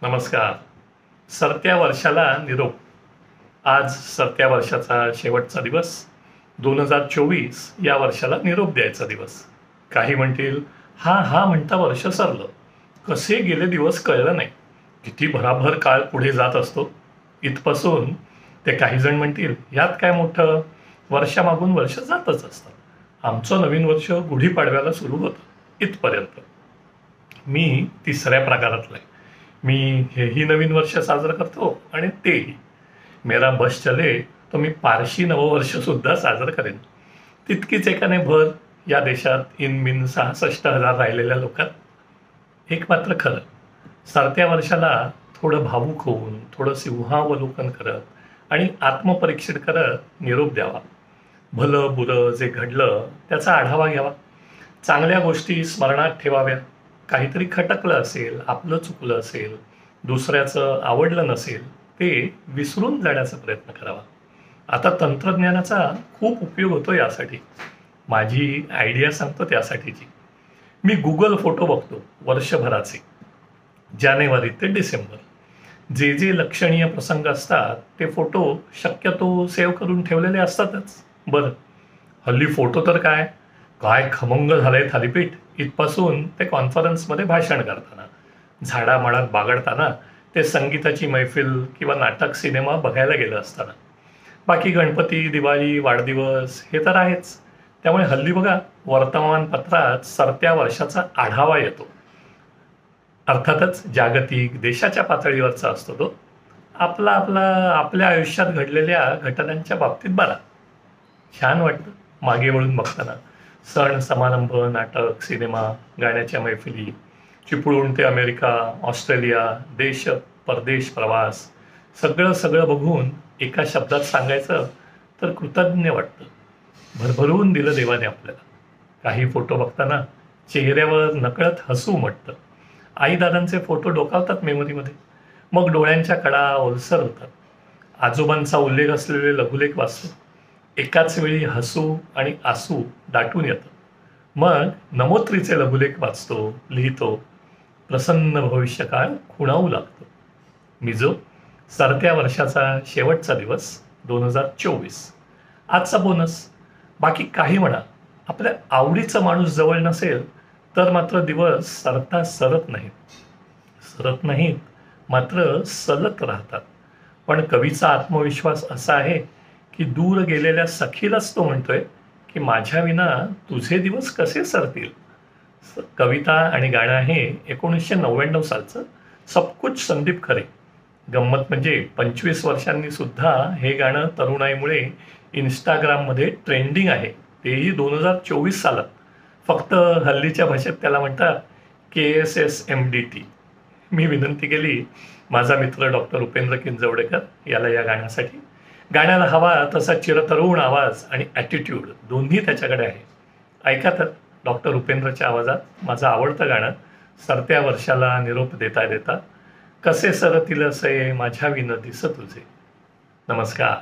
नमस्कार. सरत्या वर्षाला निरोप. आज सरत्या वर्षाचा शेवटचा दिवस. 2024 या वर्षाला निरोप द्यायचा दिवस. काही म्हणतील, हा हा म्हणता वर्ष सरलं, कसे गेले दिवस कळलं नाही, किती भराभर काळ पुढे जात असतो इथपासून. ते काही जण म्हणतील, यात काय मोठं, वर्षामागून वर्ष जातच असतं. आमचं नवीन वर्ष गुढीपाडव्याला सुरू होतं इथपर्यंत. मी तिसऱ्या प्रकारातला आहे. मी हेही नवीन वर्ष साजरं करतो आणि तेही. मेरा बस चले तो मी पारशी नववर्षसुद्धा साजरं करेन. तितकीच एकाने भर या देशात इन 66,000 राहिलेल्या लोकात. एक मात्र खरं, सरत्या वर्षाला थोडं भावूक होऊन, थोडं सिंहावलोकन करत आणि आत्मपरीक्षण करत निरोप द्यावा. भलं बुरं जे घडलं त्याचा आढावा घ्यावा. चांगल्या गोष्टी स्मरणात ठेवाव्या. काहीतरी खटकलं असेल, आपलं चुकलं असेल, दुसऱ्याचं आवडलं नसेल, ते विसरून जाण्याचा प्रयत्न करावा. आता तंत्रज्ञानाचा खूप उपयोग होतो यासाठी. माझी आयडिया सांगतो त्यासाठीची. मी गुगल फोटो बघतो वर्षभराचे, जानेवारी ते डिसेंबर. जे जे लक्षणीय प्रसंग असतात ते फोटो शक्यतो सेव्ह करून ठेवलेले असतातच. बरं, हल्ली फोटो तर काय काय खमंग झालंय थालीपीठ, इथपासून ते कॉन्फरन्समध्ये भाषण करताना, झाडामाडात बागडताना, ते संगीताची मैफिल किंवा नाटक सिनेमा बघायला गेलं असताना. बाकी गणपती, दिवाळी, वाढदिवस हे तर आहेच. त्यामुळे हल्ली बघा, वर्तमानपत्रात सरत्या वर्षाचा आढावा येतो. अर्थातच जागतिक, देशाच्या पातळीवरचा असतो तो. आपल्या आयुष्यात घडलेल्या घटनांच्या बाबतीत बरा छान वाटतं मागे वळून बघताना. सण समारंभ, नाटक, सिनेमा, गाण्याच्या मैफिली, चिपळूण ते अमेरिका, ऑस्ट्रेलिया, देश परदेश प्रवास, सगळं बघून एका शब्दात सांगायचं तर कृतज्ञ वाटतं. भरभरून दिलं देवाने आपल्याला. काही फोटो बघताना चेहऱ्यावर नकळत हसू उमटतं. आईदादांचे फोटो डोकावतात मेमरीमध्ये. मग डोळ्यांच्या कडा ओलसर होतात. आजोबांचा उल्लेख असलेले लघुलेख वाचतो. एकाच वेळी हसू आणि आसू दाटून येतं. मग नमोत्रीचे लघुलेख वाचतो, लिहितो. प्रसन्न भविष्यकाळ खुणावू लागतो. मी जो सरत्या वर्षाचा शेवटचा दिवस 2024. आजचा बोनस. बाकी काही म्हणा, आपल्या आवडीचा माणूस जवळ नसेल तर मात्र दिवस सरत नाहीत मात्र सलत राहतात. पण कवीचा आत्मविश्वास असा आहे की दूर गेलेल्या सखीलाच तो म्हणतोय की माझ्या विना तुझे दिवस कसे सरतील. कविता आणि गाणं आहे 1999 सालचं. सबकुछ संदीप खरे. गंमत म्हणजे 25 वर्षांनी सुद्धा हे गाणं तरुणाईमुळे इंस्टाग्राममध्ये ट्रेंडिंग आहे, तेही 2024 सालात. फक्त हल्लीच्या भाषेत त्याला म्हणतात KSSMDT. मी विनंती केली माझा मित्र डॉक्टर उपेंद्र किंजवडेकर याला या गाण्यासाठी. गाण्याला हवा तसा चिरतरुण आवाज आणि ॲटिट्यूड दोन्ही त्याच्याकडे आहे. ऐका तर डॉक्टर उपेंद्रच्या आवाजात माझं आवडतं गाणं सरत्या वर्षाला निरोप देता देता. कसे सरतील असे माझ्या विन दिस तुझे. नमस्कार.